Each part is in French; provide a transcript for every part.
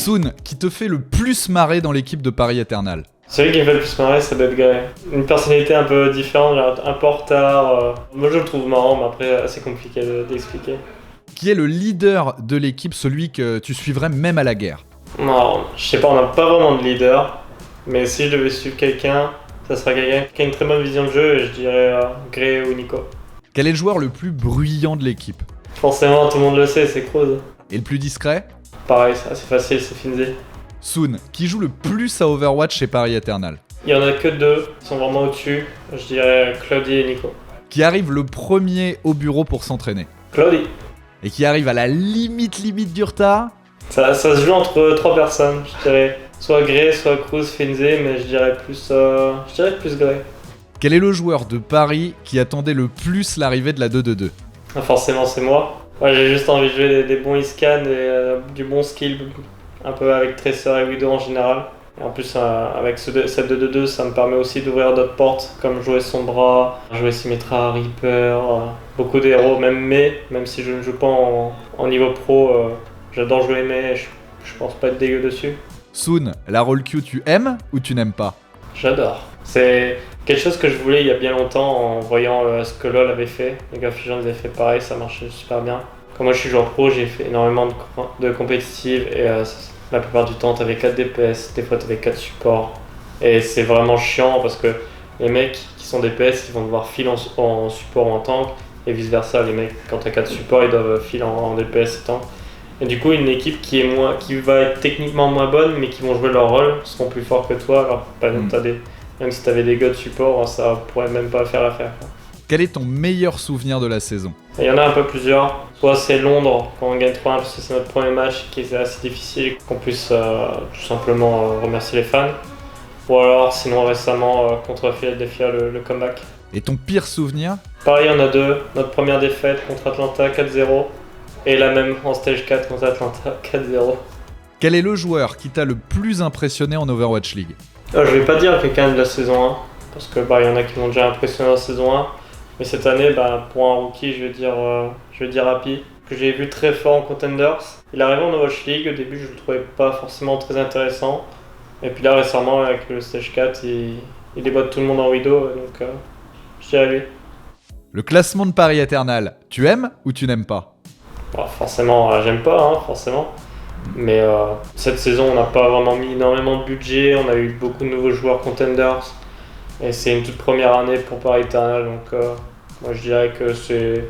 Soon, qui te fait le plus marrer dans l'équipe de Paris Eternal? Celui qui me fait le plus marrer, c'est Gray. Une personnalité un peu différente, genre un peu en retard. Moi je le trouve marrant, mais après assez compliqué d'expliquer. Qui est le leader de l'équipe, celui que tu suivrais même à la guerre? Non, je sais pas, on n'a pas vraiment de leader. Mais si je devais suivre quelqu'un, ça serait quelqu'un qui a une très bonne vision de jeu, et je dirais Gray ou Nico. Quel est le joueur le plus bruyant de l'équipe? Forcément, tout le monde le sait, c'est Kroos. Et le plus discret? Pareil, c'est assez facile, c'est Finzé. Soon, qui joue le plus à Overwatch chez Paris Eternal? Il y en a que deux, ils sont vraiment au-dessus. Je dirais Claudie et Nico. Qui arrive le premier au bureau pour s'entraîner? Claudie. Et qui arrive à la limite du retard? Ça se joue entre 3 personnes, je dirais. Soit Gray, soit Kroos, Finzé, mais je dirais plus Gray. Quel est le joueur de Paris qui attendait le plus l'arrivée de la 2-2-2? Forcément, c'est moi. Ouais, j'ai juste envie de jouer des bons iscan et du bon skill, un peu avec Tracer et Widow en général. Et en plus, avec cette 2-2-2, ça me permet aussi d'ouvrir d'autres portes, comme jouer Sombra, jouer Symmetra, Reaper, beaucoup d'héros, même si je ne joue pas en niveau pro, j'adore jouer mais je pense pas être dégueu dessus. Soon, la role queue, tu aimes ou tu n'aimes pas? J'adore. C'est quelque chose que je voulais il y a bien longtemps en voyant ce que LoL avait fait. Les gars Fusion avaient fait pareil, ça marchait super bien. Quand moi je suis joueur pro, j'ai fait énormément de compétitives et la plupart du temps t'avais 4 DPS, des fois t'avais 4 supports. Et c'est vraiment chiant parce que les mecs qui sont DPS ils vont devoir filer en support ou en tank et vice versa. Les mecs quand t'as 4 supports ils doivent filer en DPS et tank. Et du coup une équipe qui va être techniquement moins bonne mais qui vont jouer leur rôle seront plus forts que toi. Alors par exemple même si t'avais des gars de support ça pourrait même pas faire l'affaire. Quel est ton meilleur souvenir de la saison? Il y en a un peu plusieurs. Soit c'est Londres quand on gagne 3-1 parce que c'est notre premier match qui est assez difficile, qu'on puisse tout simplement remercier les fans. Ou alors sinon récemment contre Philadelphia le comeback. Et ton pire souvenir? Pareil, on a deux. Notre première défaite contre Atlanta 4-0 et la même en stage 4 contre Atlanta 4-0. Quel est le joueur qui t'a le plus impressionné en Overwatch League? Je vais pas dire quelqu'un de la saison 1 parce que y en a qui m'ont déjà impressionné en saison 1. Mais cette année, pour un rookie, je vais dire Happy, que j'ai vu très fort en Contenders. Il est arrivé en Overwatch League, au début je le trouvais pas forcément très intéressant. Et puis là récemment avec le Stage 4, il déboîte tout le monde en Widow, donc je dirais lui. Le classement de Paris Eternal, tu aimes ou tu n'aimes pas? Forcément, j'aime pas, forcément. Mais cette saison, on n'a pas vraiment mis énormément de budget, on a eu beaucoup de nouveaux joueurs Contenders. Et c'est une toute première année pour Paris Eternal, donc moi je dirais que c'est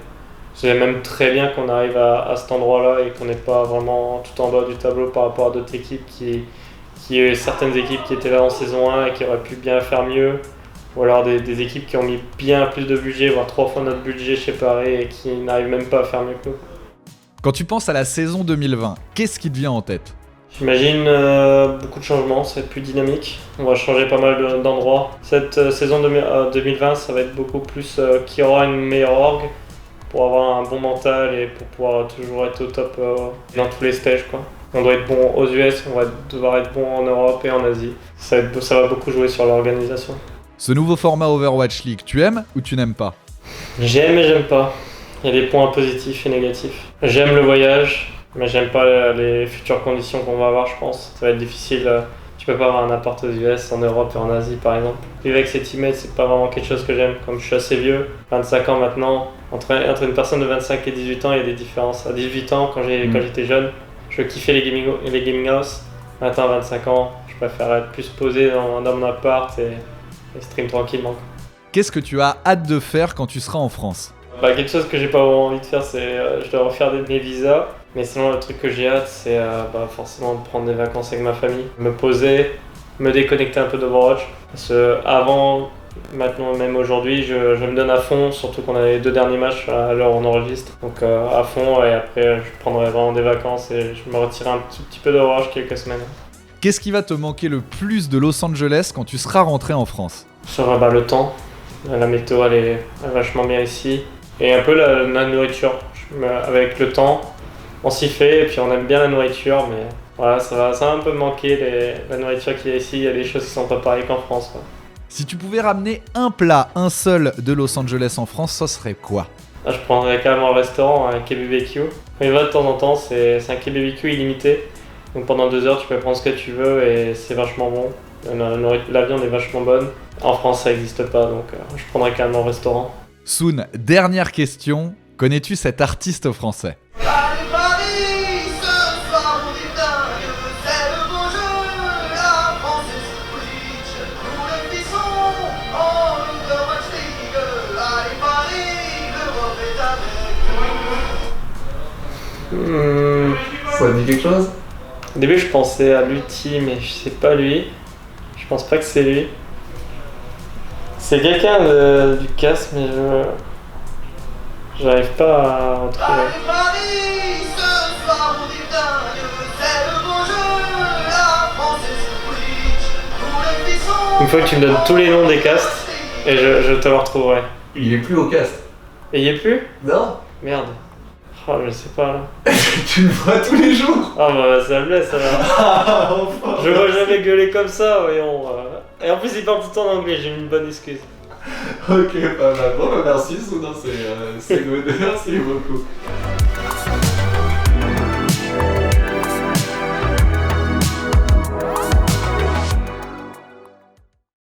même très bien qu'on arrive à cet endroit-là et qu'on n'est pas vraiment tout en bas du tableau par rapport à d'autres équipes certaines équipes qui étaient là en saison 1 et qui auraient pu bien faire mieux, ou alors des équipes qui ont mis bien plus de budget, voire 3 fois notre budget chez Paris et qui n'arrivent même pas à faire mieux que nous. Quand tu penses à la saison 2020, qu'est-ce qui te vient en tête? J'imagine beaucoup de changements, ça va être plus dynamique. On va changer pas mal d'endroits. Cette saison 2020, ça va être beaucoup plus qui aura une meilleure org pour avoir un bon mental et pour pouvoir toujours être au top dans tous les stages, quoi. On doit être bon aux US, on va devoir être bon en Europe et en Asie. Ça va beaucoup jouer sur l'organisation. Ce nouveau format Overwatch League, tu aimes ou tu n'aimes pas? J'aime et j'aime pas. Il y a des points positifs et négatifs. J'aime le voyage. Mais j'aime pas les futures conditions qu'on va avoir, je pense. Ça va être difficile. Tu peux pas avoir un appart aux US, en Europe et en Asie, par exemple. Vivre avec ses teammates, c'est pas vraiment quelque chose que j'aime. Comme je suis assez vieux, 25 ans maintenant, entre une personne de 25 et 18 ans, il y a des différences. À 18 ans, quand j'étais jeune, je kiffais les gaming house. Maintenant, à 25 ans, je préfère être plus posé dans mon appart et stream tranquillement. Qu'est-ce que tu as hâte de faire quand tu seras en France? Quelque chose que j'ai pas vraiment envie de faire, c'est je dois refaire mes visas. Mais sinon, le truc que j'ai hâte, c'est forcément de prendre des vacances avec ma famille, me poser, me déconnecter un peu d'Overwatch. Parce que avant, maintenant, même aujourd'hui, je me donne à fond, surtout qu'on a les 2 derniers matchs à l'heure où on enregistre. Donc à fond, et après, je prendrai vraiment des vacances et je me retirerai un petit peu d'Overwatch quelques semaines. Qu'est-ce qui va te manquer le plus de Los Angeles quand tu seras rentré en France? Ça va, le temps. La météo, elle est vachement bien ici. Et un peu la nourriture. Avec le temps, on s'y fait et puis on aime bien la nourriture, mais voilà, ça va un peu me manquer la nourriture qu'il y a ici. Il y a des choses qui sont pas pareilles qu'en France, quoi. Si tu pouvais ramener un plat, un seul de Los Angeles en France, ça serait quoi? Là, je prendrais carrément un restaurant, un KBBQ. Quand il va de temps en temps, c'est un KBBQ illimité. Donc pendant 2 heures, tu peux prendre ce que tu veux et c'est vachement bon. La viande est vachement bonne. En France, ça n'existe pas, donc je prendrais carrément au restaurant. Soun, dernière question. Connais-tu cet artiste français? Allez Paris, ce soir on est dingue, c'est le beau jeu, la France est Switch, pour les frissons, on ouvre match ligue, allez Paris, l'Europe est avec. Ça dit quelque chose? Au début, je pensais à Lutti, mais c'est pas lui. Je pense pas que c'est lui. C'est quelqu'un du cast, mais j'arrive pas à en trouver. Allez Paris, ce soir on est dingue, c'est le beau jeu, la France est Switch, pour les frissons. Une fois que tu me donnes tous les noms des casts, et je te le retrouverai. Il est plus au cast. Et y est plus? Non? Merde. Oh, je sais pas là. Tu le vois tous les jours. Ah bah ça me blesse ça va. Je vois jamais gueuler comme ça, voyons. Et en plus il parle tout le temps en anglais, j'ai une bonne excuse. Ok, pas mal. Bon, bah merci, Soudan, c'est good. Merci beaucoup.